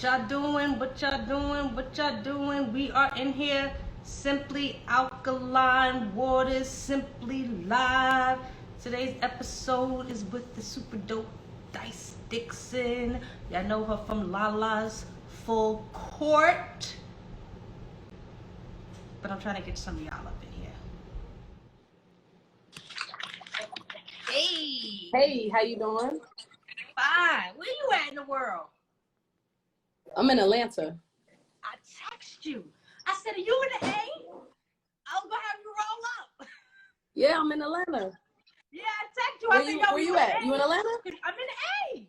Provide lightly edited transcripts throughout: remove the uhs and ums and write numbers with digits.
y'all doing? What y'all doing? What y'all doing? We are in here. Simply Alkaline Waters, Simply Live. Today's episode is with the super dope Dixon. Y'all know her from Lala's Full Court. But I'm trying to get some of y'all up in here. Hey. Hey, how you doing? Fine. Where you at in the world? I'm in Atlanta. I text you. I said, are you in the A? I was gonna have you roll up. Yeah, I'm in Atlanta. Yeah, I text you. Where you at? You in Atlanta? I'm in the A.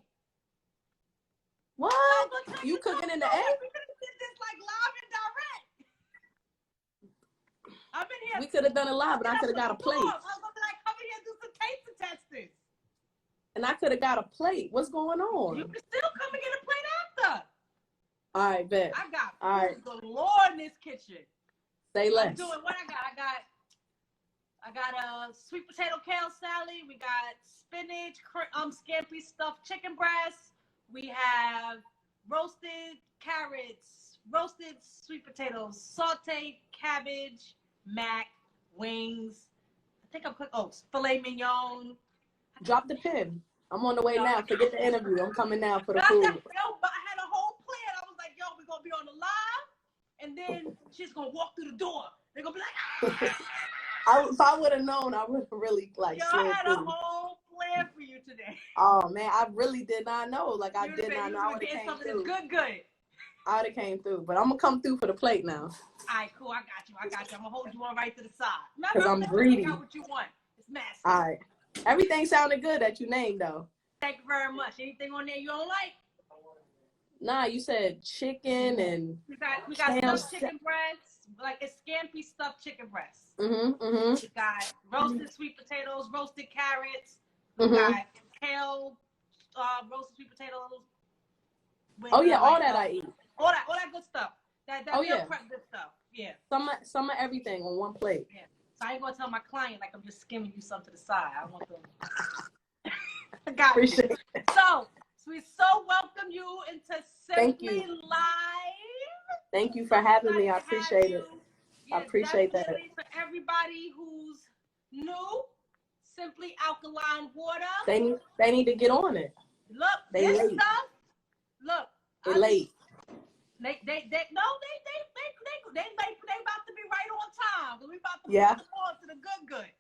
What? So you cooking in the A? We could have did this like live and direct. I'm in here. We could have done it live, but I could have got a plate. I was gonna be like, come in here and do some taste testers. And I could have got a plate. What's going on? You can still come and get a plate after. All right, bet. I got all right. galore in this kitchen. Say less. I'm doing what I got. I got a sweet potato kale salad. We got spinach, scampi stuffed chicken breast. We have roasted carrots, roasted sweet potatoes, sauteed cabbage, mac, wings. I think I'm cooking filet mignon. Drop the pin. I'm on the way now. Forget the interview. I'm coming now for the food. But I had a whole plan. I was like, yo, we're going to be on the live, and then she's going to walk through the door. They're going to be like, If I would have known, I would have really I had a whole plan for you today. Oh, man, I really did not know. Like, I did not know. I would have came through. Good. I would have came through, but I'm going to come through for the plate now. All right, cool. I got you. I'm going to hold you on right to the side. Because I'm greedy. What you want. It's massive. All right. Everything sounded good that you named, though. Thank you very much. Anything on there you don't like? Nah, you said chicken and we got stuffed chicken breasts, like it's scampi stuffed chicken breasts. We got roasted sweet potatoes, roasted carrots. We got kale, roasted sweet potatoes. Oh yeah, all that I eat. All that good stuff. That meal prep good stuff. Yeah. Some of everything on one plate. Yeah. So I ain't gonna tell my client like I'm just skimming you some to the side. I want them. Appreciate it. So we so welcome you into Simply Live. Thank you for having me. I appreciate it. Yeah, I appreciate that. For everybody who's new, Simply Alkaline Water. They need to get on it. Look, they this late. Stuff. Look, they late. They about to be right on time. We about to move on to the good.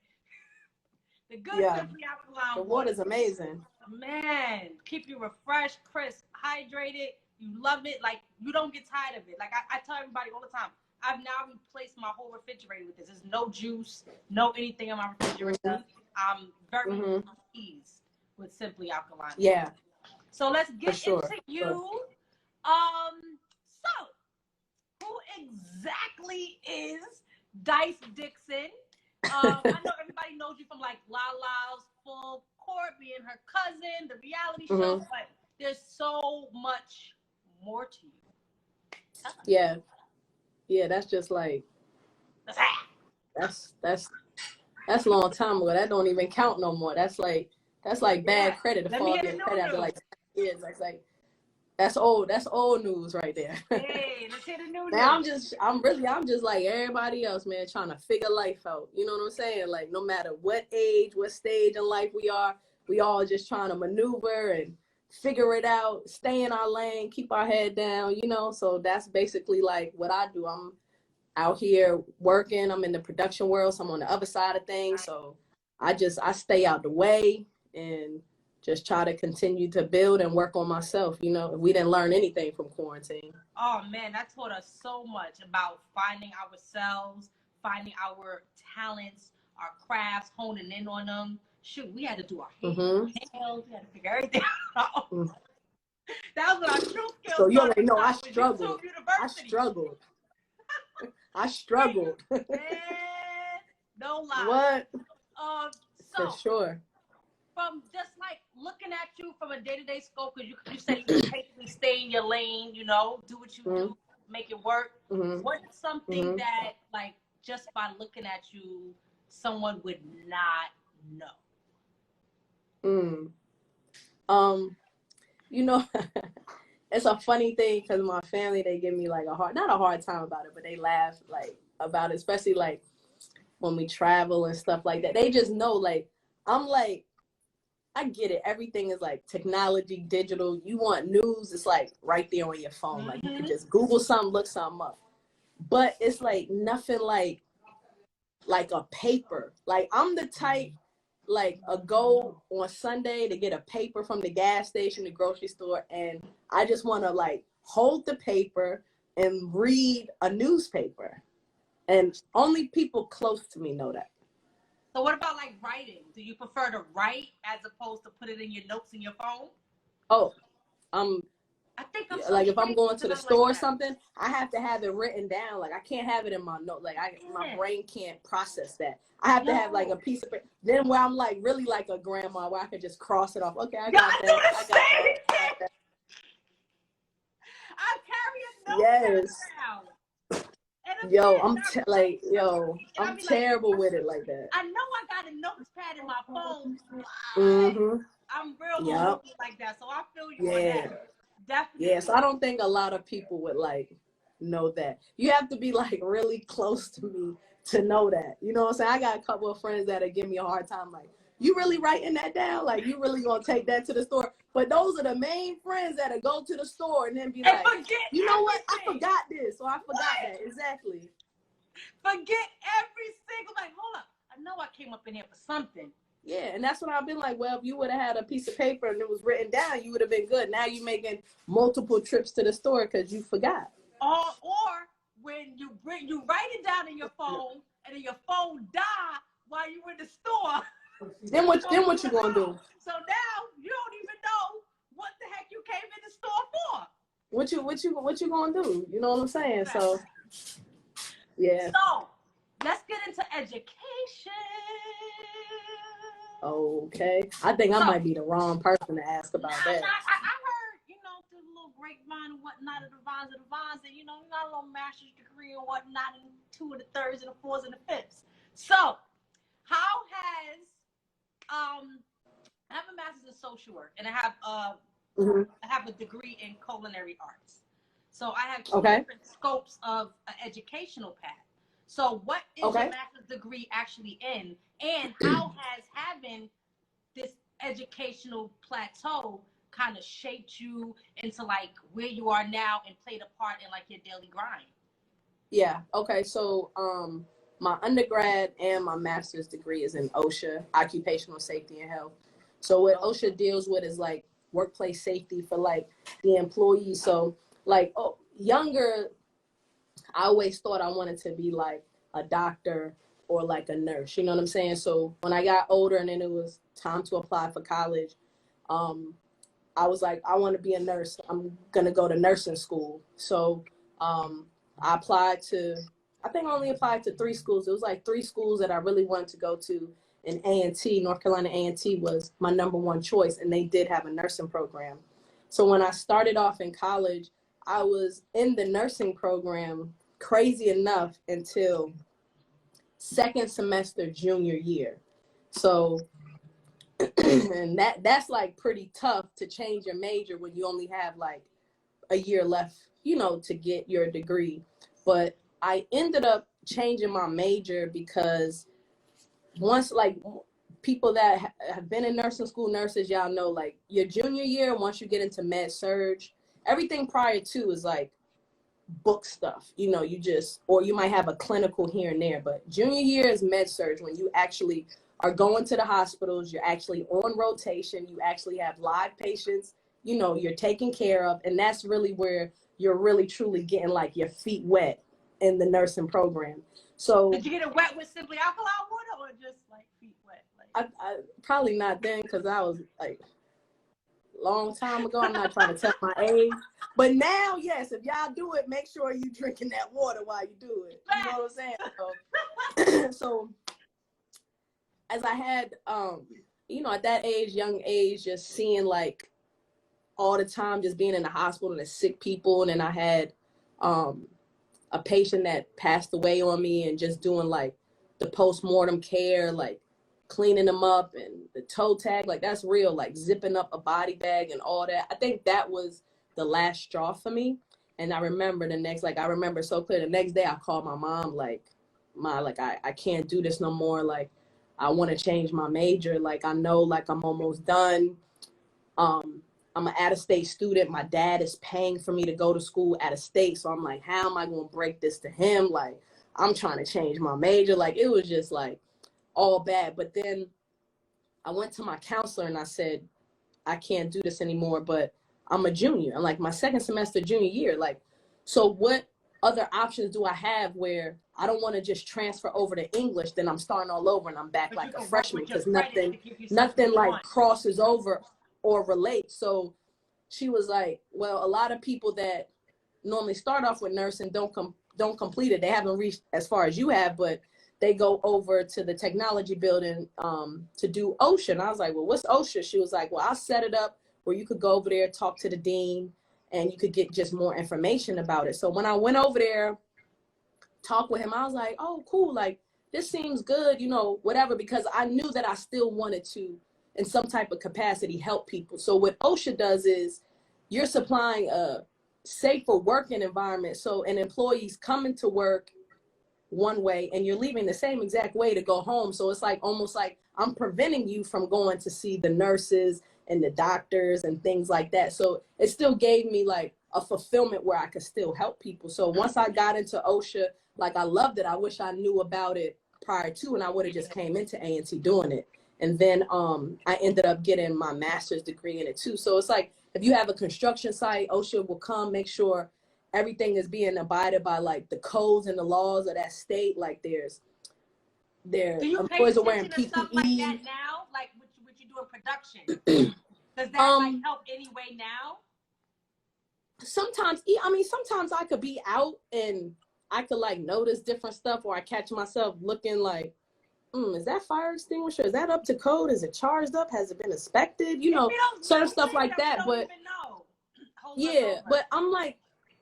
The good Simply Alkaline The water's amazing. Man, keep you refreshed, crisp, hydrated. You love it. Like, you don't get tired of it. Like, I tell everybody all the time, I've now replaced my whole refrigerator with this. There's no juice, no anything in my refrigerator. I'm very pleased with Simply Alkaline. Yeah. So let's get into you. So, who exactly is Dixon? I know everybody knows you from like Lala's Full Court, being her cousin, the reality show, but there's so much more to you. Yeah, that's just like that's a long time ago. That don't even count no more. That's like bad credit. To fall get credit after like 10 years. That's old news right there. Hey, let's hear the new news. I'm just like everybody else, man, trying to figure life out. You know what I'm saying? Like, no matter what age, what stage in life we all just trying to maneuver and figure it out, stay in our lane, keep our head down, you know? So that's basically like what I do. I'm out here working. I'm in the production world, so I'm on the other side of things. So I stay out the way and just try to continue to build and work on myself. You know, we didn't learn anything from quarantine. Oh man, that taught us so much about finding ourselves, finding our talents, our crafts, honing in on them. Shoot, we had to do our nails, we had to figure everything out. That was what our true skills. So you already know I struggled. I struggled. Man, no lie. What? So, for sure. From just like looking at you from a day-to-day scope, because you said you basically stay in your lane, you know, do what you do, make it work. What's something that, like, just by looking at you, someone would not know? You know, it's a funny thing because my family, they give me like not a hard time about it, but they laugh like about it, especially like when we travel and stuff like that. They just know like, I'm like, I get it. Everything is like technology, digital. You want news, it's like right there on your phone. Like you can just Google something, look something up. But it's like nothing like a paper. Like I'm the type, like a go on Sunday to get a paper from the gas station, the grocery store, and I just want to like hold the paper and read a newspaper. And only people close to me know that. So what about like writing? Do you prefer to write as opposed to put it in your notes in your phone? Oh, I think I'm like if I'm going to the store or like something, I have to have it written down. Like I can't have it in my note. Like my brain can't process that. I have to have like a piece of it. Then where I'm like really like a grandma where I can just cross it off. Okay, I got that. I got that. I carry a Yes. around. Yo, I'm terrible with it like that. I know I got a notepad in my phone. I'm real like that, so I feel you on that. Definitely. Yeah, so I don't think a lot of people would like know that. You have to be like really close to me to know that. You know what I'm saying? I got a couple of friends that'll give me a hard time like, you really writing that down? Like you really gonna take that to the store? But those are the main friends that'll go to the store and then be like, you know what? I forgot this or I forgot that. Exactly. Forget every single, like, hold up. I know I came up in here for something. Yeah, and that's when I've been like, well, if you would have had a piece of paper and it was written down, you would have been good. Now you're making multiple trips to the store because you forgot. Or when you write it down in your phone and then your phone die while you were in the store. Then what you gonna do? So now you don't even know what the heck you came in the store for. What you gonna do? You know what I'm saying? So yeah. So let's get into education. Okay. I think I might be the wrong person to ask about that. I heard, the little grapevine and whatnot of the vines, and you got a little master's degree and whatnot, and 2 of the 3rds and the 4s and the 5ths. So how has I have a master's in social work and I have a degree in culinary arts. So I have 2 different scopes of an educational path. So what is your master's degree actually in? And how has having this educational plateau kind of shaped you into like where you are now and played a part in like your daily grind? Yeah. Okay. So my undergrad and my master's degree is in OSHA, occupational safety and health. So what OSHA deals with is like workplace safety for like the employees. So like younger, I always thought I wanted to be like a doctor or like a nurse, you know what I'm saying? So when I got older and then it was time to apply for college, I was like, I want to be a nurse. I'm going to go to nursing school. So I applied to, I think I only applied to 3 schools. It was like 3 schools that I really wanted to go to. And A&T, North Carolina A&T was my number 1 choice. And they did have a nursing program. So when I started off in college, I was in the nursing program, crazy enough, until 2nd semester junior year. So and that's like pretty tough to change your major when you only have like a year left, to get your degree. But I ended up changing my major because once, like, people that have been in nursing school, nurses, y'all know, like, your junior year, once you get into med surge, everything prior to is like book stuff, you just, or you might have a clinical here and there, but junior year is med surge when you actually are going to the hospitals, you're actually on rotation, you actually have live patients, you're taken care of, and that's really where you're really truly getting like your feet wet in the nursing program. So did you get it wet with simply alkaline water or just like feet wet? Like I probably not then, because I was like long time ago. I'm not trying to tell my age, but now, yes, if y'all do it, make sure you drinking that water while you do it. You know what I'm saying? So as I had, at that age, young age, just seeing like all the time, just being in the hospital and the sick people. And then I had a patient that passed away on me, and just doing like the post-mortem care, like cleaning them up and the toe tag, like that's real, like zipping up a body bag and all that. I think that was the last straw for me. And I remember I remember so clear, the next day I called my mom, like, I can't do this no more. Like, I want to change my major. Like, I know, like, I'm almost done. I'm an out-of-state student. My dad is paying for me to go to school out of state. So I'm like, how am I going to break this to him? Like, I'm trying to change my major. Like, it was just like all bad. But then I went to my counselor and I said, I can't do this anymore, but I'm a junior. I'm like my second semester junior year. Like, so what other options do I have where I don't want to just transfer over to English, then I'm starting all over and I'm back like a freshman, because nothing like crosses over or relates. So she was like, well, a lot of people that normally start off with nursing don't complete it. They haven't reached as far as you have, but they go over to the technology building to do OSHA. And I was like, well, what's OSHA? She was like, well, I'll set it up where you could go over there, talk to the dean, and you could get just more information about it. So when I went over there, talked with him, I was like, oh, cool. Like, this seems good, you know, whatever, because I knew that I still wanted to, in some type of capacity, help people. So what OSHA does is you're supplying a safer working environment. So an employee's coming to work one way and you're leaving the same exact way to go home. So it's like almost like I'm preventing you from going to see the nurses and the doctors and things like that. So it still gave me like a fulfillment where I could still help people. So once I got into OSHA, like, I loved it. I wish I knew about it prior to, and I would have just came into A&T doing it. And then I ended up getting my master's degree in it too. So it's like, if you have a construction site, OSHA will come make sure everything is being abided by, like, the codes and the laws of that state. Like, there's employees are wearing PPE. Stuff like that now, like what you do in production. Does that like help anyway now? Sometimes I could be out and I could like notice different stuff, or I catch myself looking like, is that fire extinguisher? Is that up to code? Is it charged up? Has it been inspected? You know, certain stuff like that. But yeah, but I'm like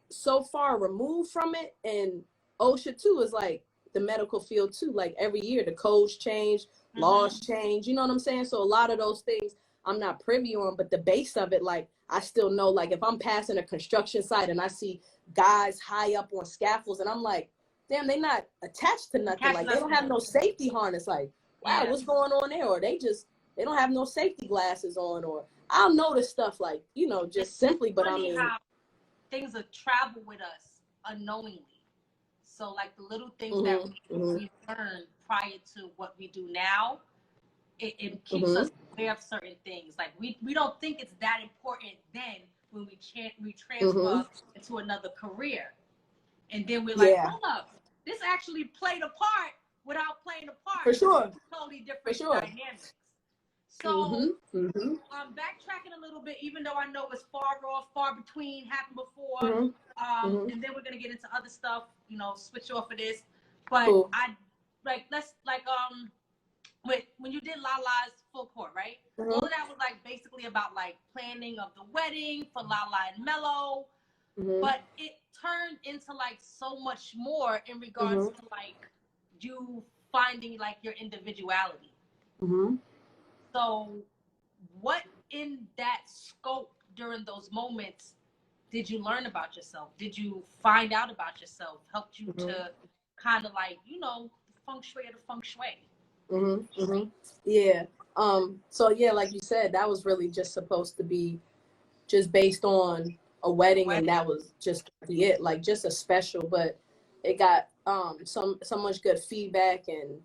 so far removed from it. And OSHA too is like the medical field too. Like, every year the codes change, laws change. You know what I'm saying? So a lot of those things I'm not privy on, but the base of it, like, I still know, like, if I'm passing a construction site and I see guys high up on scaffolds and I'm like, damn, they not attached to nothing. Like, they don't have no safety harness. Like, wow, what's going on there? Or they don't have no safety glasses on, or I'll notice stuff like, you know, just simply, but I mean, how things will travel with us unknowingly. So like the little things that we learn prior to what we do now, it keeps us aware of certain things. Like we don't think it's that important then when we transfer into another career. And then we're like, hold up, this actually played a part without playing a part. For sure. Totally different dynamics. So backtracking a little bit, even though I know it's far between, happened before, and then we're gonna get into other stuff, you know, switch off of this. But when you did Lala's full court, right? All of that was like basically about like planning of the wedding for Lala and Mello. But it turned into like so much more in regards to like you finding like your individuality. So what in that scope during those moments did you learn about yourself? Did you find out about yourself? Helped you to kind of like, you know, feng shui of the feng shui? Yeah. So yeah, like you said, that was really just supposed to be just based on a wedding, and that was just it, like just a special, but it got so much good feedback and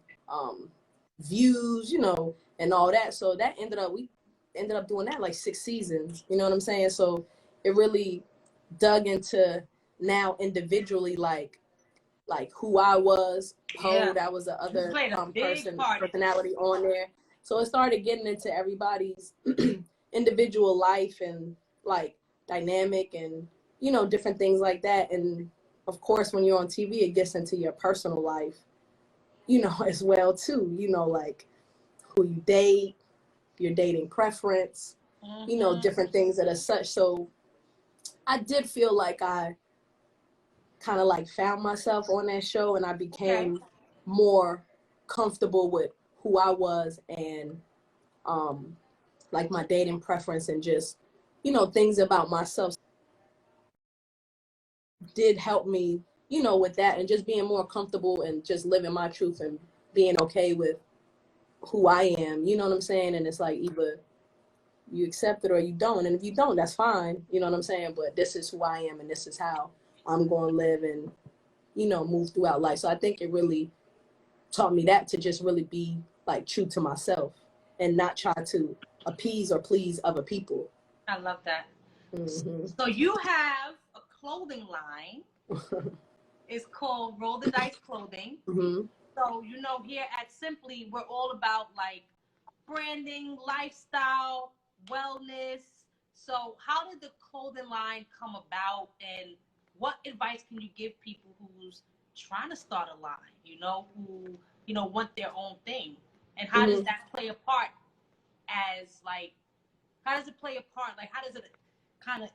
views, you know, and all that. So that we ended up doing that like 6 seasons, you know what I'm saying? So it really dug into now individually like who I was. That was the other personality on there. So it started getting into everybody's individual life and like dynamic and, you know, different things like that. And of course, when you're on TV, it gets into your personal life, you know, as well too, you know, like who you date, your dating preference, you know, different things that are such. So I did feel like I kind of like found myself on that show, and I became more comfortable with who I was and like my dating preference and just, you know, things about myself. did help me, you know, with that, and just being more comfortable and just living my truth and being okay with who I am, you know what I'm saying? And it's like either you accept it or you don't. And if you don't, that's fine, you know what I'm saying? But this is who I am and this is how I'm going to live and, you know, move throughout life. So I think it really taught me that, to just really be like true to myself and not try to appease or please other people. I love that. Mm-hmm. So you have a clothing line. It's called Roll the Dice Clothing. Mm-hmm. So, you know, here at Simply, we're all about like branding, lifestyle, wellness. So how did the clothing line come about, and what advice can you give people who's trying to start a line, you know, who, you know, want their own thing? And how does that play a part as like, how does it play a part? Like, how does it kind of,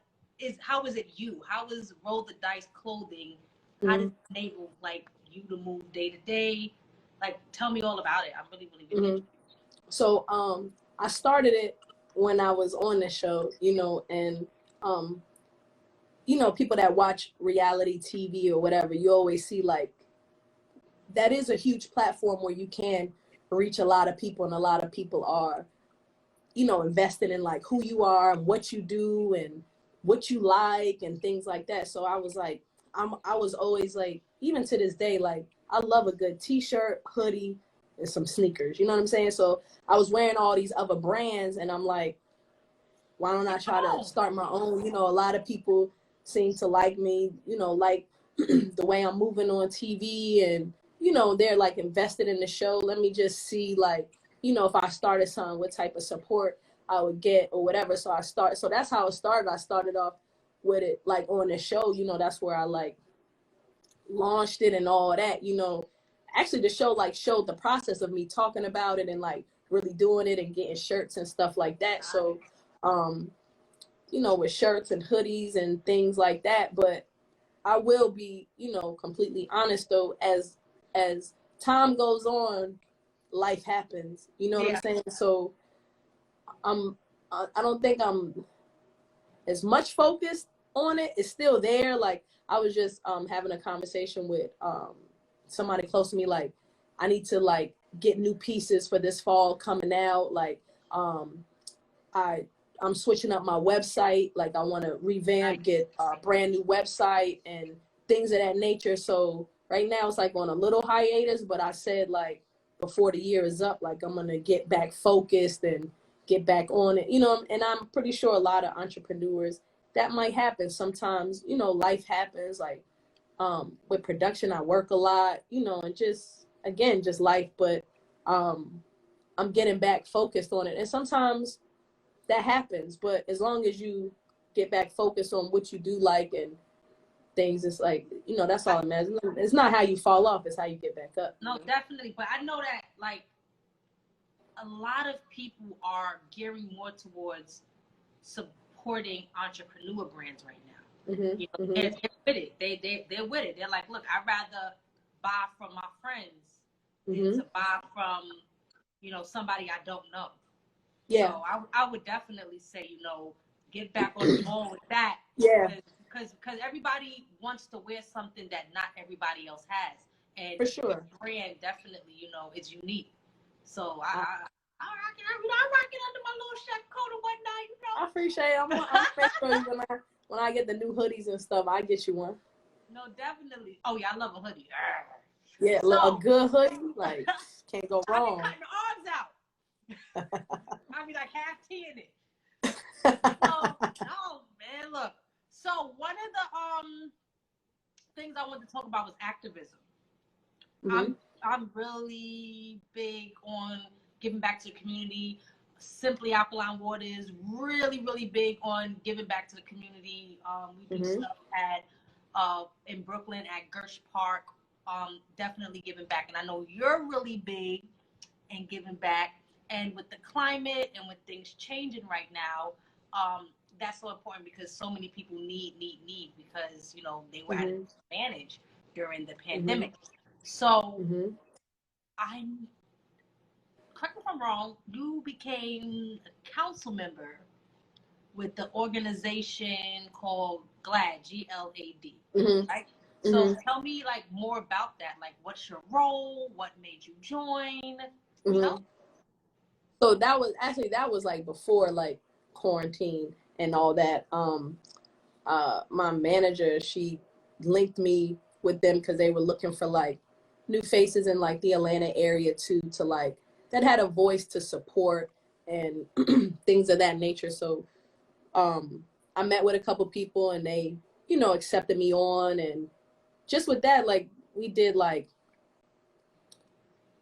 how is it you? How is Roll the Dice Clothing? How does it enable like you to move day to day? Like, tell me all about it. I'm really, really interested. So I started it when I was on the show, you know, and you know, people that watch reality TV or whatever, you always see like that is a huge platform where you can reach a lot of people, and a lot of people are, you know, invested in like who you are and what you do and what you like and things like that. So I was like, I was always like, even to this day, like I love a good t-shirt, hoodie, and some sneakers, you know what I'm saying? So I was wearing all these other brands, and I'm like, why don't I try to start my own? You know, a lot of people seem to like me, you know, like the way I'm moving on TV, and, you know, they're like invested in the show. Let me just see, like, you know, if I started something, what type of support I would get or whatever. So that's how it started. I started off with it like on the show, you know, that's where I like launched it and all that, you know. Actually, the show like showed the process of me talking about it and like really doing it and getting shirts and stuff like that. So, you know, with shirts and hoodies and things like that. But I will be, you know, completely honest though, as time goes on, life happens. You know what I'm saying? So I don't think I'm as much focused on it. It's still there. Like I was just having a conversation with somebody close to me, like I need to like get new pieces for this fall coming out. Like I'm switching up my website. Like I want to revamp, get a brand new website and things of that nature. So right now it's like on a little hiatus, but I said like before the year is up, like I'm going to get back focused and get back on it, you know. And I'm pretty sure a lot of entrepreneurs, that might happen sometimes, you know, life happens. Like with production, I work a lot, you know, and just, again, just life. But I'm getting back focused on it. And sometimes that happens, but as long as you get back focused on what you do like and things, it's like, you know, that's all it matters. It's not how you fall off, it's how you get back up. No, definitely. But I know that like a lot of people are gearing more towards supporting entrepreneur brands right now. You know, they're with it. They're with it. They're like, look, I'd rather buy from my friends than to buy from, you know, somebody I don't know. Yeah. So I would definitely say, you know, get back on the ball with that. Yeah. Because everybody wants to wear something that not everybody else has. And for sure, your brand definitely, you know, is unique. So I rock it under my little chef coat and whatnot, you know. I appreciate it. I'm make sure when I get the new hoodies and stuff, I get you one. No, definitely. Oh yeah, I love a hoodie. Yeah, so, a good hoodie, like can't go wrong. I be cutting the arms out. I be like half teeing it. Oh man, look. So one of the things I wanted to talk about was activism. I'm really big on giving back to the community. Simply Alkaline Water is really, really big on giving back to the community. We do stuff at in Brooklyn at Gersh Park. Definitely giving back, and I know you're really big in giving back. And with the climate and with things changing right now, that's so important because so many people need because, you know, they were at a disadvantage during the pandemic. So correct me if I'm wrong, you became a council member with the organization called GLAD, GLAD, Mm-hmm. right? So tell me like more about that. Like, what's your role? What made you join? You know? So that was like before like quarantine and all that. My manager, she linked me with them because they were looking for like new faces in like the Atlanta area too, to like that had a voice to support and things of that nature. So I met with a couple people and they, you know, accepted me on, and just with that, like we did like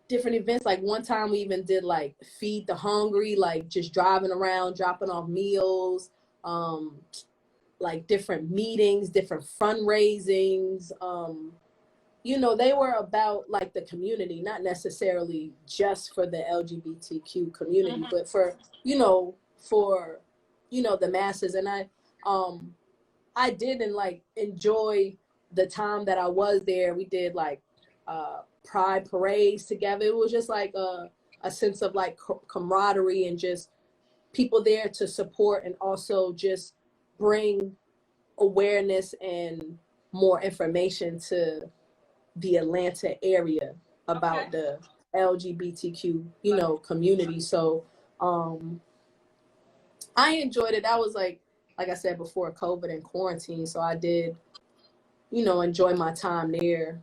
different events. Like one time we even did like feed the hungry, like just driving around, dropping off meals, like different meetings, different fundraisings. You know, they were about like the community, not necessarily just for the LGBTQ community, but for, you know, the masses. And I did and like enjoy the time that I was there. We did like pride parades together. It was just like a sense of like camaraderie and just people there to support and also just bring awareness and more information to the Atlanta area about the LGBTQ, you know, community. So I enjoyed it. That was like I said before, COVID and quarantine. So I did, you know, enjoy my time there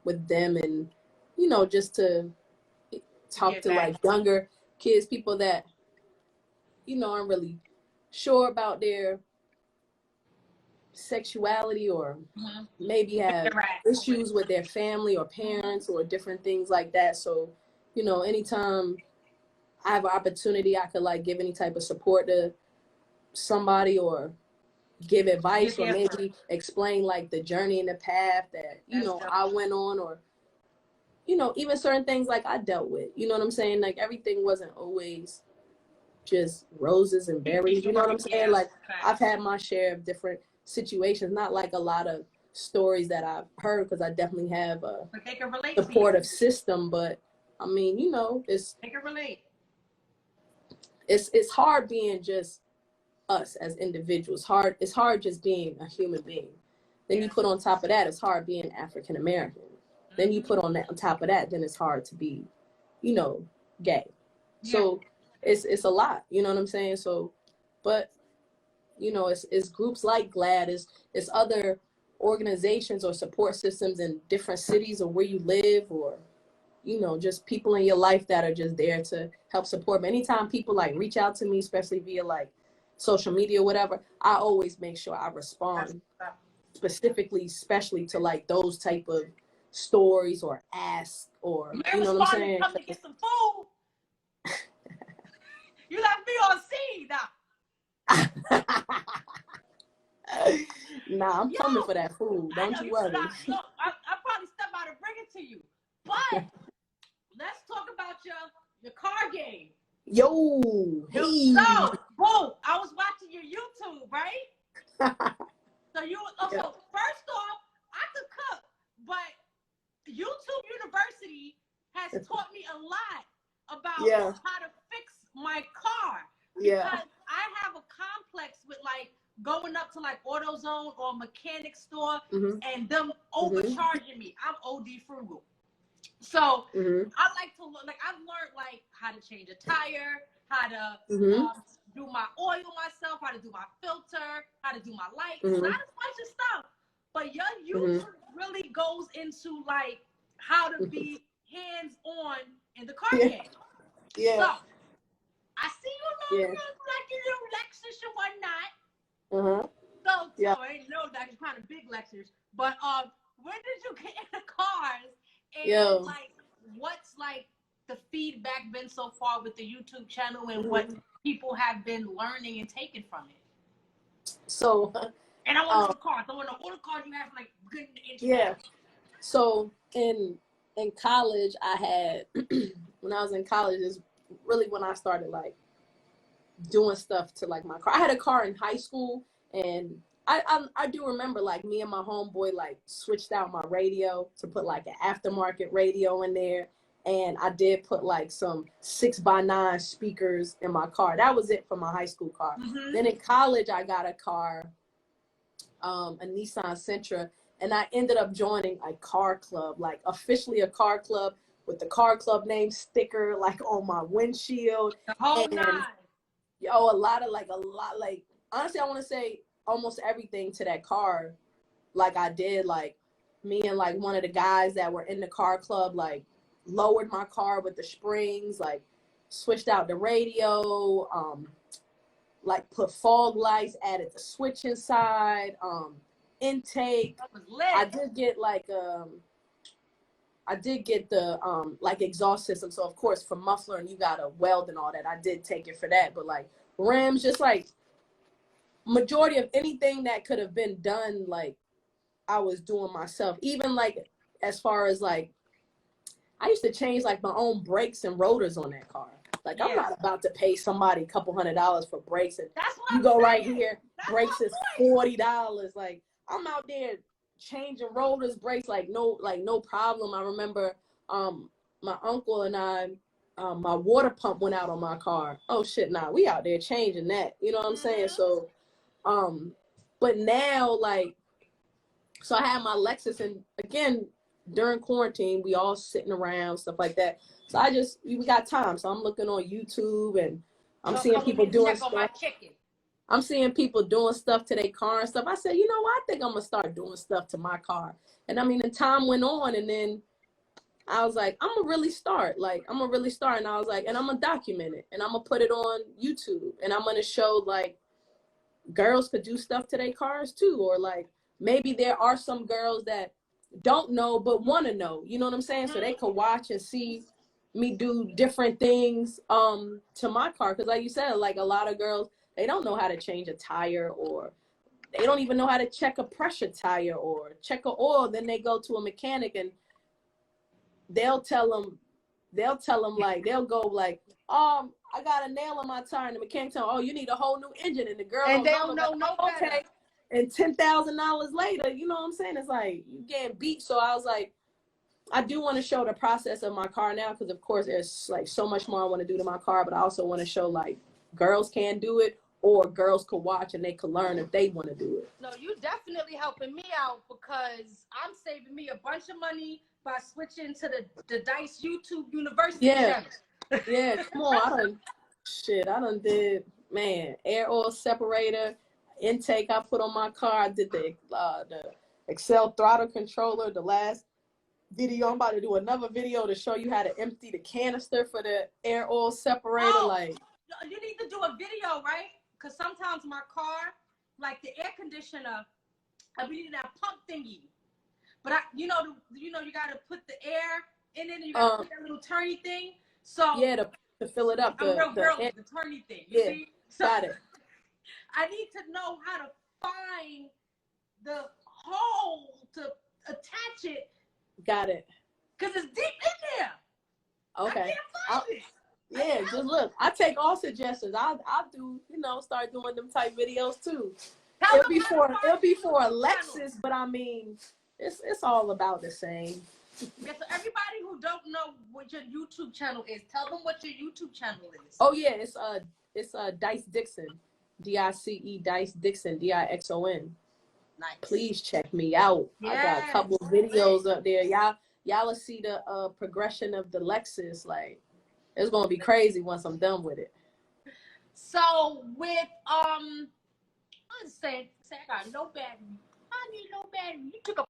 with them, and, you know, just to talk to like younger kids, people that, you know, aren't really sure about their sexuality or maybe have issues with their family or parents or different things like that. So, you know, anytime I have an opportunity, I could like give any type of support to somebody or give advice or maybe explain like the journey and the path that, you know, I went on, or, you know, even certain things like I dealt with, you know what I'm saying? Like everything wasn't always just roses and berries, you know what I'm saying? Like I've had my share of different situations, not like a lot of stories that I've heard, because I definitely have a supportive system, but I mean, you know, it's hard being just us as individuals. It's hard just being a human being. Then you put on top of that, it's hard being African American. Then you put on top of that, then it's hard to be, you know, gay. So it's a lot, you know what I'm saying? So, but, you know, it's groups like GLAD, it's other organizations or support systems in different cities or where you live, or, you know, just people in your life that are just there to help support. But anytime people like reach out to me, especially via like social media or whatever, I always make sure I respond specifically, especially to like those type of stories or ask, or, you know what I'm saying? Come to get some food. You left me on scene now. Nah, I'm coming for that food. Don't you worry. I'll probably step out and bring it to you. But let's talk about your car game. Yo, hey. So, boom, I was watching your YouTube, right? So first off, I could cook, but YouTube University has taught me a lot about how to fix my car. Because I have a complex with like going up to like AutoZone or mechanic store and them overcharging me. I'm OD frugal. So I like to look, like I've learned like how to change a tire, how to do my oil myself, how to do my filter, how to do my lights, not a bunch of stuff. But your YouTube really goes into like how to be hands-on in the car game. So I see you know like your little Lexus and whatnot. So I ain't know that you're kind of big Lexus. But when did you get in the cars? And like, what's like the feedback been so far with the YouTube channel, and what people have been learning and taking from it? So, and I want to know cars. I want to know all the cars you have, like good in the internet. So in college, I had when I was in college is really when I started like doing stuff to like my car. I had a car in high school, and I do remember like me and my homeboy like switched out my radio to put like an aftermarket radio in there, And I did put like some 6x9 speakers in my car. That was it for my high school car. Then in college, I got a car, a Nissan Sentra, and I ended up joining a car club, like officially a car club with the car club name sticker like on my windshield. The whole and nine. a lot, like honestly, I want to say almost everything to that car. Like I did, like me and like one of the guys that were in the car club, like lowered my car with the springs, like switched out the radio, like put fog lights, added the switch inside, intake. That was lit. I did get like the like exhaust system. So of course for muffler, and you gotta weld and all that. I did take it for that, but like rims, just like majority of anything that could have been done, like I was doing myself. Even like as far as like I used to change like my own brakes and rotors on that car. Like I'm not about to pay somebody a couple $100s for brakes, and That's what you I'm go saying. right here, That's brakes is $40. Like I'm out there changing rotors, brakes, like no problem. I remember my uncle and I, my water pump went out on my car. Oh shit, nah, we out there changing that. You know what I'm saying? So but now like, so I had my Lexus, and again during quarantine we all sitting around, stuff like that. So we got time. So I'm looking on YouTube, and I'm seeing people doing stuff. I'm seeing people doing stuff to their car and stuff. I said, you know what? I think I'm gonna start doing stuff to my car. And I mean, and time went on, and then I was like, I'm gonna really start. And I was like, and I'm gonna document it, and I'm gonna put it on YouTube, and I'm gonna show like girls could do stuff to their cars too, or like maybe there are some girls that don't know but want to know. You know what I'm saying? So they could watch and see me do different things to my car, because like you said, like a lot of girls, they don't know how to change a tire, or they don't even know how to check a pressure tire or check a oil. Then they go to a mechanic, and they'll tell them like, they'll go like, I got a nail on my tire, and the mechanic tell them, oh, you need a whole new engine, and the girl and they don't don't know okay better. And $10,000 later, you know what I'm saying? It's like you getting beat. So I was like, I do want to show the process of my car now, because of course there's like so much more I want to do to my car, but I also want to show like girls can do it, or girls could watch and they could learn if they want to do it. No, you definitely helping me out, because I'm saving me a bunch of money by switching to the Dice YouTube University channel. Yeah, come on. I done did, man, air oil separator, intake I put on my car. I did the Excel throttle controller, the last video. I'm about to do another video to show you how to empty the canister for the air oil separator. Like, you need to do a video, right? Because sometimes my car, like the air conditioner, I be needing that pump thingy. But you gotta put the air in it, and you gotta put that little turny thing. So yeah, to fill it up. I'm real girly, the turny thing. You see? So got it. I need to know how to find the hole to attach it. Got it. Because it's deep in there. Okay. I can't find it. Yeah, just look. I take all suggestions. I'll do, start doing them type videos too. It'll be for a Lexus, but I mean, it's all about the same. Yeah, so everybody who don't know what your YouTube channel is, tell them what your YouTube channel is. Oh yeah, it's Dice Dixon, DICE Dice Dixon, DIXON. Nice. Please check me out. Yes. I got a couple of videos up there. Y'all will see the progression of the Lexus. Like, it's gonna be crazy once I'm done with it. So with I say I got no battery. I need no battery. You took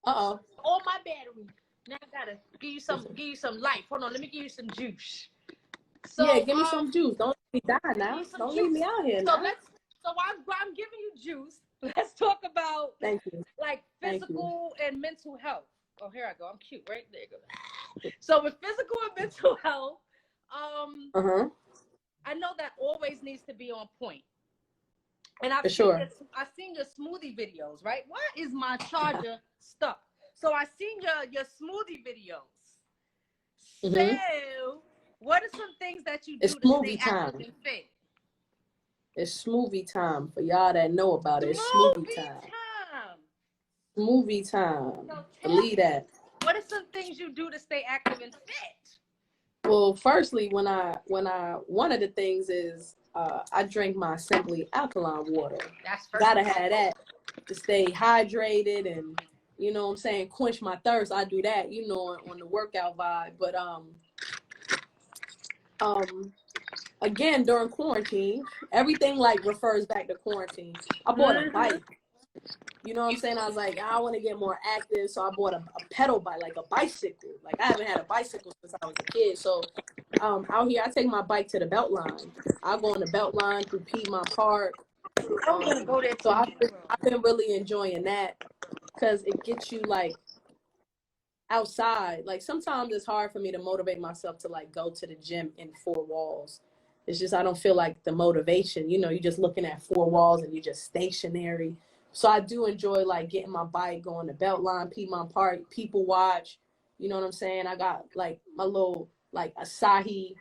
all my battery. Now I gotta give you some life. Hold on, let me give you some juice. So yeah, give me some juice. Don't let me die now. Don't leave me out here. So I'm giving you juice. Let's talk about like physical and mental health. Oh, here I go. I'm cute, right? There you go. So with physical and mental health, I know that always needs to be on point. And I've seen your smoothie videos, right? Why is my charger stuck? So I've seen your smoothie videos. So what are some things that you do to stay active and fit? It's smoothie time. For y'all that know about it, it's smoothie time. Smoothie time. So believe that. What are some things you do to stay active and fit? Well, firstly, when I one of the things is I drink my Simply Alkaline water. That's first. Gotta have that to stay hydrated and, you know what I'm saying, quench my thirst. I do that, you know, on the workout vibe. But again, during quarantine, everything like refers back to quarantine. I bought a bike. You know what I'm saying? I was like, I want to get more active, so I bought a pedal bike, like a bicycle. Like I haven't had a bicycle since I was a kid. So out here, I take my bike to the Beltline. I go on the Beltline through Piedmont Park. I'm gonna go there. So I've been really enjoying that because it gets you like outside. Like sometimes it's hard for me to motivate myself to like go to the gym in four walls. It's just I don't feel like the motivation. You know, you're just looking at four walls and you're just stationary. So I do enjoy like getting my bike, going to Beltline, Piedmont Park, people watch. You know what I'm saying? I got like my little like Asahi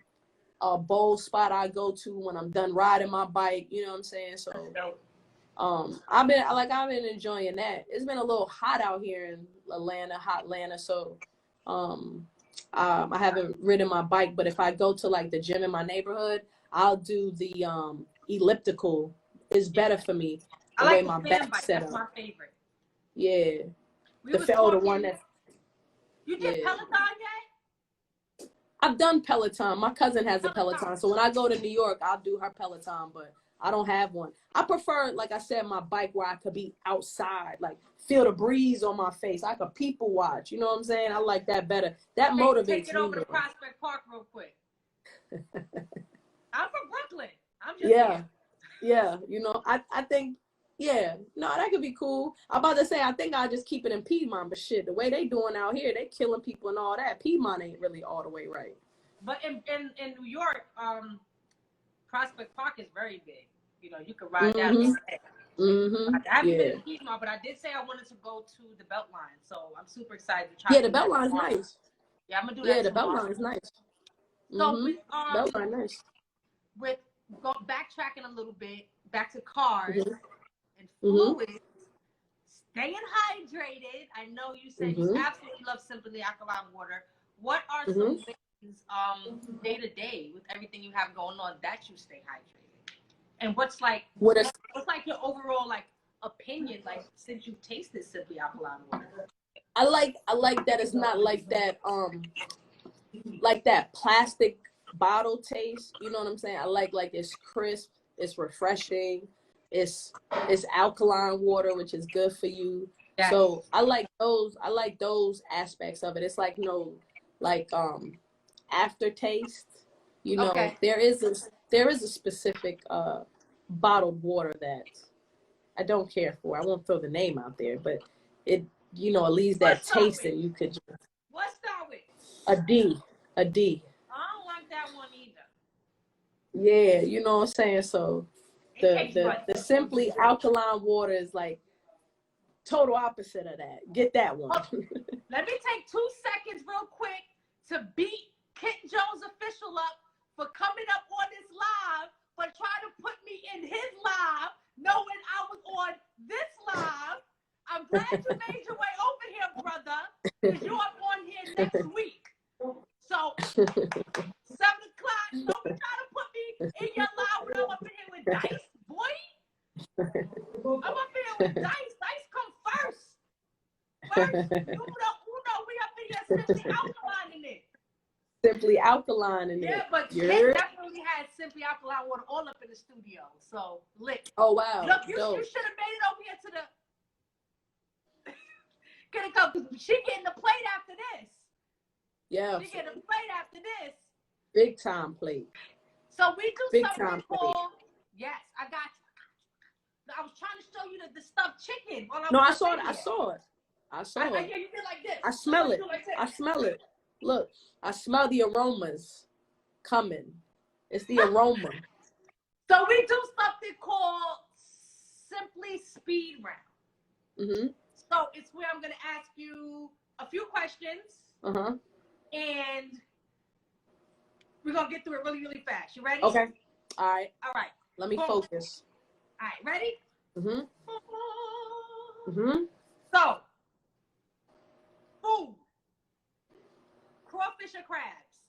bowl spot I go to when I'm done riding my bike. You know what I'm saying? So I've been enjoying that. It's been a little hot out here in Atlanta, so I haven't ridden my bike, but if I go to like the gym in my neighborhood, I'll do the elliptical. It's better for me. I like the fan bike. That's my favorite. Yeah. The one that you did Peloton yet? I've done Peloton. My cousin has a Peloton. So when I go to New York, I'll do her Peloton, but I don't have one. I prefer, like I said, my bike where I could be outside, like feel the breeze on my face. I could people watch. You know what I'm saying? I like that better. That motivates me. Take it over to Prospect Park real quick. I'm from Brooklyn. I'm just here. Yeah. You know, I think, yeah, no, that could be cool. I'm about to say, I think I'll just keep it in Piedmont, but shit, the way they doing out here, they killing people and all that. Piedmont ain't really all the way right. But in New York, Prospect Park is very big. You know, you could ride down there. I haven't been to Piedmont, but I did say I wanted to go to the Beltline, so I'm super excited to try. Yeah, the Beltline's nice. Yeah, I'm gonna do that. Yeah, the Beltline's nice. So Beltline nice. With backtracking a little bit, back to cars and fluids, staying hydrated. I know you said you absolutely love Simply Alkaline water. What are some things day to day with everything you have going on that you stay hydrated? And what's like your overall like opinion like since you've tasted Simply Alkaline water? I like that it's not like that plastic bottle taste. You know what I'm saying? I like it's crisp, it's refreshing, it's alkaline water, which is good for you. Yes. So I like those aspects of it. It's like aftertaste. You know, there is a specific bottled water that I don't care for. I won't throw the name out there, but it, you know, it leaves that taste that you could just. What's that with? A D. I don't like that one either. Yeah, you know what I'm saying? So the Simply Alkaline water is like total opposite of that. Get that one. Let me take 2 seconds real quick to beat Kent Jones official up for coming up on this live, but trying to put me in his live, knowing I was on this live. I'm glad you made your way over here, brother, because you're up on here next week. So, 7 o'clock, don't be trying to put me in your live when I'm up in here with Dice, boy. I'm up in here with Dice. Dice come first. You know, we up in here Simply Alkaline in it. Simply Alkaline in it. Yeah, but Kent definitely had Simply Alkaline water all up in the studio. So, lit. Oh, wow. Look, you should have made it over here to the... Gonna go, she getting the plate after this. Yeah. She getting a plate after this. Big time plate. So we do big something called, yes, I got you. I was trying to show you the stuffed chicken. No, I saw it. Yeah, you did like this. I smell it. I smell it. Look, I smell the aromas coming. It's the aroma. So we do something called Simply Speed Round. So it's where I'm going to ask you a few questions. And we're going to get through it really, really fast. You ready? Okay. All right. Let me focus. All right. Ready? So, food. Crawfish or crabs?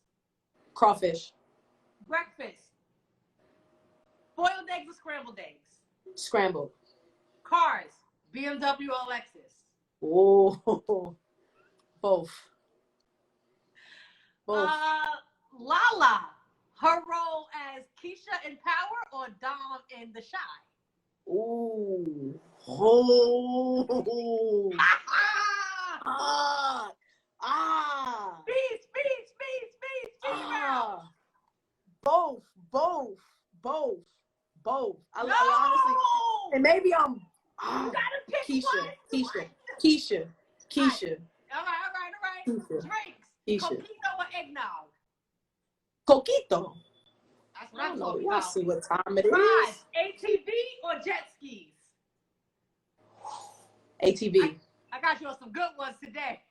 Crawfish. Breakfast. Boiled eggs or scrambled eggs? Scrambled. Cars. BMW or Lexus? Oh, both. Both. Lala. Her role as Keisha in Power or Dom in The Shy? Ooh. Oh. Speed round. Both. I honestly, and maybe I'm. You gotta pick Keisha. one. All right. Keisha. Drinks. Keisha. Coquito or eggnog? Coquito. That's what I I'm don't know. talking Let's about. see what time it is. Drive. ATV or jet skis? ATV. I got you on some good ones today.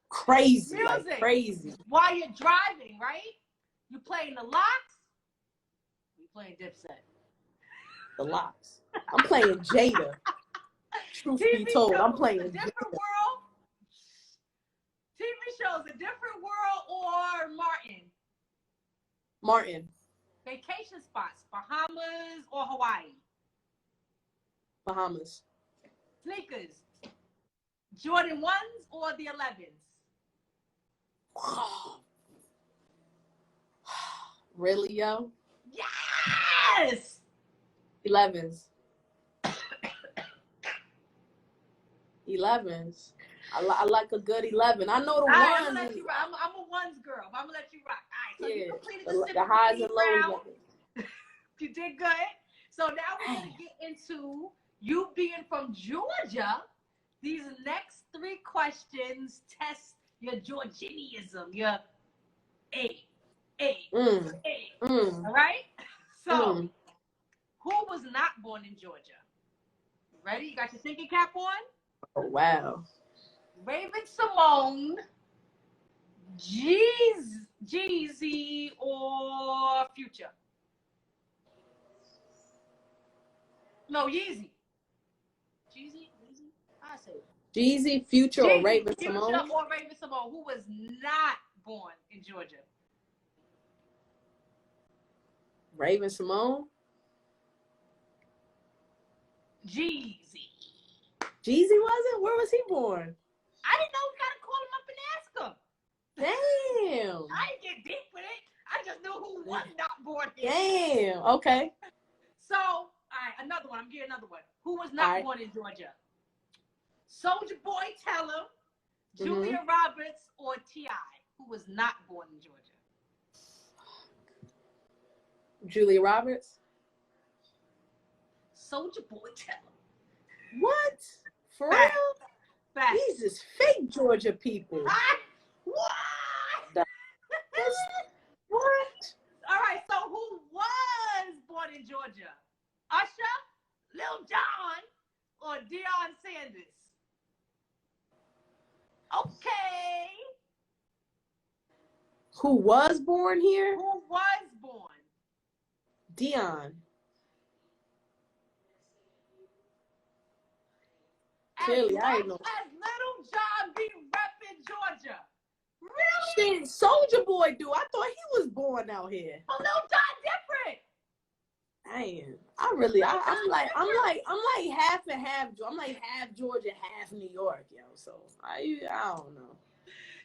Crazy. Music. Like crazy. While you're driving, right? You playing the locks? You playing Dipset? The Locks. I'm playing Jada. Truth be told, I'm playing A Different World. TV shows A Different World or Martin. Vacation spots, Bahamas or Hawaii? Bahamas. Sneakers, Jordan 1s or the 11s? Really, yo? Yes! 11s. 11s. I like a good 11. I know the ones. I'm gonna let you rock. I'm a ones girl, but I'm gonna let you rock. All right, so you completed the highs and lows. round. You did good. So now we're gonna get into you being from Georgia. These next 3 questions test your Georgianism, your All right? So, who was not born in Georgia? Ready? You got your thinking cap on? Oh, wow. Raven Simone, Jeezy, or Future? No, Yeezy. Jeezy? I say Jeezy, Future, or Raven Simone? Future or Raven Simone, who was not born in Georgia? Raven Simone? Jeezy. Jeezy wasn't? Where was he born? I didn't know. We gotta call him up and ask him. Damn. I didn't get deep with it. I just knew who was not born here. Damn. Okay. So, all right, another one. I'm getting another one. Who was not born in Georgia? Soulja Boy, Tell Him, Julia Roberts, or T.I., who was not born in Georgia? Julia Roberts. Soulja Boy, Tell Him. What? For Fact. real? Fact. These is fake Georgia people. What? What? All right, so who was born in Georgia? Usher, Lil Jon, or Deion Sanders? Okay. Who was born here? Who was born? Deion. Clearly, I ain't know. As Lil Jon be repping Georgia. Really? Shit, Soulja Boy do. I thought he was born out here. Well, Lil Jon different. Damn. I'm like half and half. I'm like half Georgia, half New York, yo. So I don't know.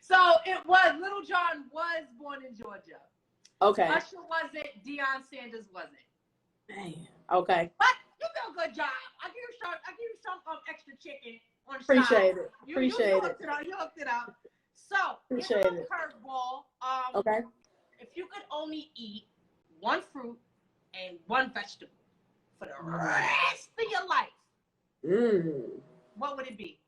So it was Lil Jon was born in Georgia. Okay. Usher wasn't. Deion Sanders wasn't. Damn. Okay. But you do a good job. I give you some extra chicken on the Appreciate side. it. Appreciate it. You hooked it up. So Appreciate here's a it. curveball. Okay. If you could only eat one fruit and one vegetable for the rest of your life, what would it be?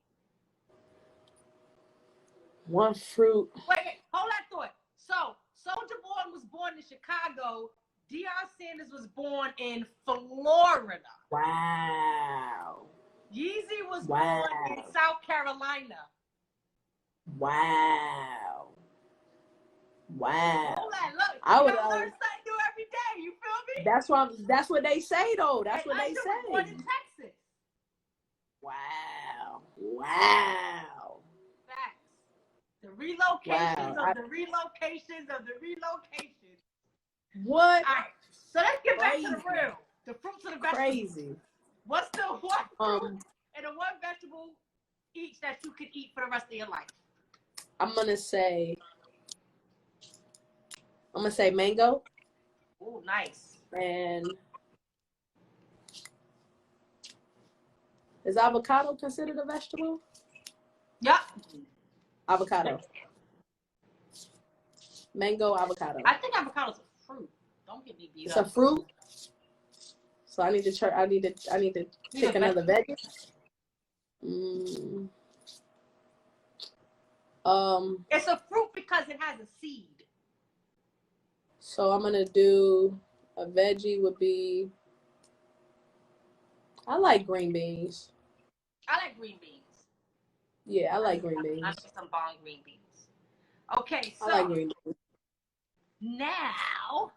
One fruit. Wait, hold that thought. So Soulja Boy was born in Chicago. Deion Sanders was born in Florida. Wow. Yeezy was born in South Carolina. Wow. Hold that, look. I would learn something new every day. You feel me? That's what they say though. That's what they was say. born in Texas. Wow. Facts. The relocations Wow. of the relocations of the relocations. What? All right, so let's get back to Crazy. the real. The fruits of the vegetables. Crazy. What's the one fruit and the one vegetable each that you can eat for the rest of your life? I'm gonna say mango. Oh, nice. And is avocado considered a vegetable? Yep. Avocado. Mango, avocado. I think avocado's a fruit. Don't get me beat It's up. a fruit. So I need to pick another veggie. It's a fruit because it has a seed. So I'm gonna do a veggie would be. I like green beans. I like green beans. Yeah, I like green beans. I like some bomb green beans. Okay, so I like green beans. now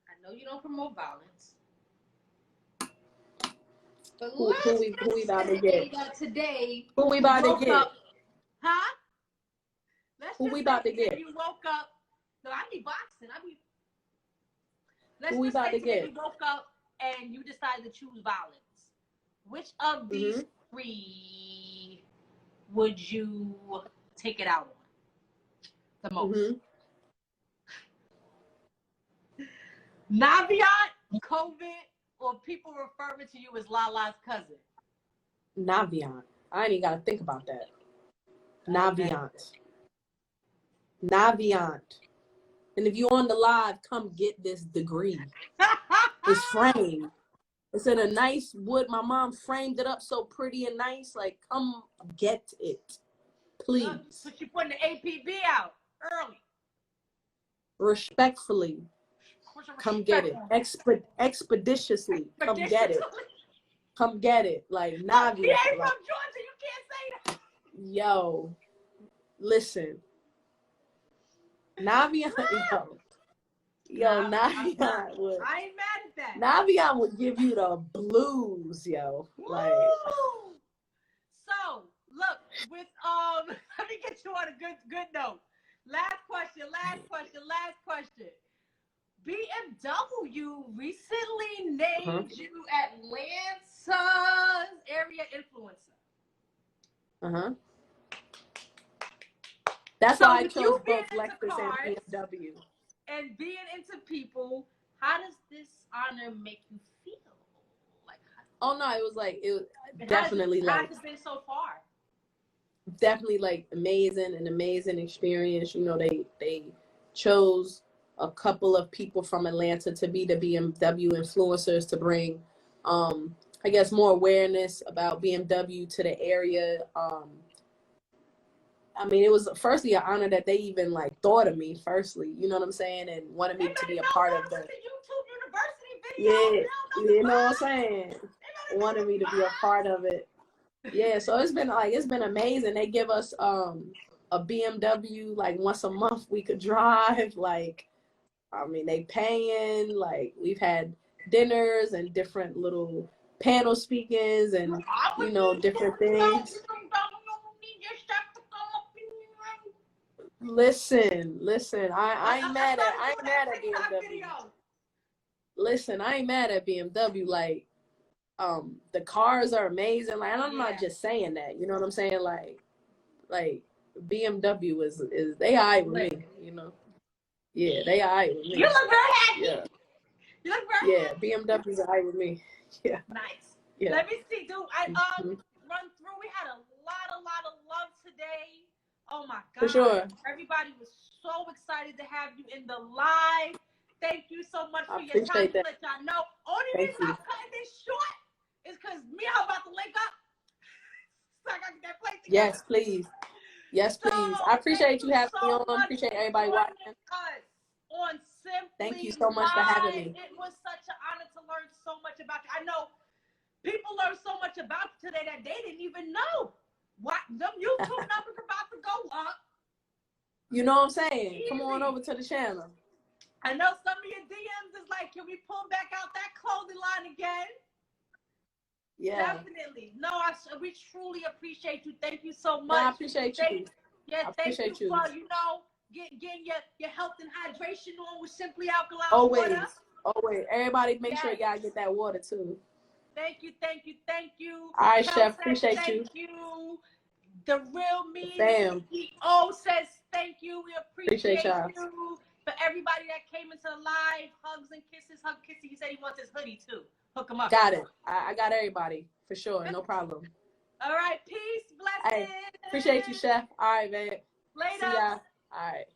I know you don't promote violence. But Who we about to get? Today, Who we about to get? Up, huh? Let's who we about to get? You woke up. No, I be boxing. Let's who we about to get? You woke up and you decided to choose violence. Which of these three would you take it out on the most? Naviant, COVID, or people referring to you as Lala's cousin? Naviant. I ain't even got to think about that. Naviant. And if you on the live, come get this degree. It's framed. It's in a nice wood. My mom framed it up so pretty and nice. Like, come get it, please. So she putting the APB out early. Respectfully, come get it. Expeditiously, come get it. Come get it. Like, Naviant. He ain't from Georgia. You can't say that. Yo, listen. Naviant, Naviant would. I ain't mad at that. Naviant would give you the blues, yo. Like. So look, with let me get you on a good note. Last question. BMW recently named you Atlanta's area influencer. That's why I chose both Lexus and BMW. And being into people, how does this honor make you feel? Like, it was definitely how has it been so far? Definitely like an amazing experience. You know, they chose a couple of people from Atlanta to be the BMW influencers to bring, I guess, more awareness about BMW to the area. I mean, it was firstly an honor that they even like thought of me. Firstly, you know what I'm saying, and wanted me to be a part of the YouTube University video. Yeah, you know what I'm saying. Wanted me to be a part of it. Yeah, so it's been amazing. They give us a BMW like once a month we could drive. Like, I mean, they paying. Like, we've had dinners and different little panel speakings and different things. Listen. I ain't mad at BMW. Listen, I ain't mad at BMW. Like, the cars are amazing. Like, and I'm not just saying that. You know what I'm saying? Like BMW is they alright with me. You know? Yeah, they alright with me. You look very happy. Yeah. You look very happy. BMW's alright with me. Yeah. Nice. Yeah. Let me see, dude. I run through. We had a lot of love today. Oh my God. For sure. Everybody was so excited to have you in the live. Thank you so much for your time. That. Let y'all know. Only reason I'm cutting this short is because me and her about to link up. So I got to get that plate together. Yes, please. I appreciate you having me on. Appreciate everybody watching. On Simply Thank you so much for having me. It was such an honor to learn so much about you. I know people learned so much about you today that they didn't even know. What them YouTube numbers about to go up. You know what I'm saying? Easy. Come on over to the channel. I know some of your DMs is like, can we pull back out that clothing line again? Yeah. Definitely. No, we truly appreciate you. Thank you so much. I appreciate you. Yeah, I thank appreciate you you. for, getting your health and hydration on with Simply Alkaline Always. water. Always. Everybody make sure y'all get that water too. Thank you, thank you, thank you. All right, Kel Chef. says Appreciate thank you. you. The Real Me Fam. CEO says thank you. We appreciate y'all. you. For everybody that came into the live, hugs and kisses. Hug Kissy. He said he wants his hoodie too. Hook him up. Got it. I got everybody for sure. No problem. All right. Peace. Blessings. Hey, appreciate you, Chef. All right, man. Later. See ya. All right.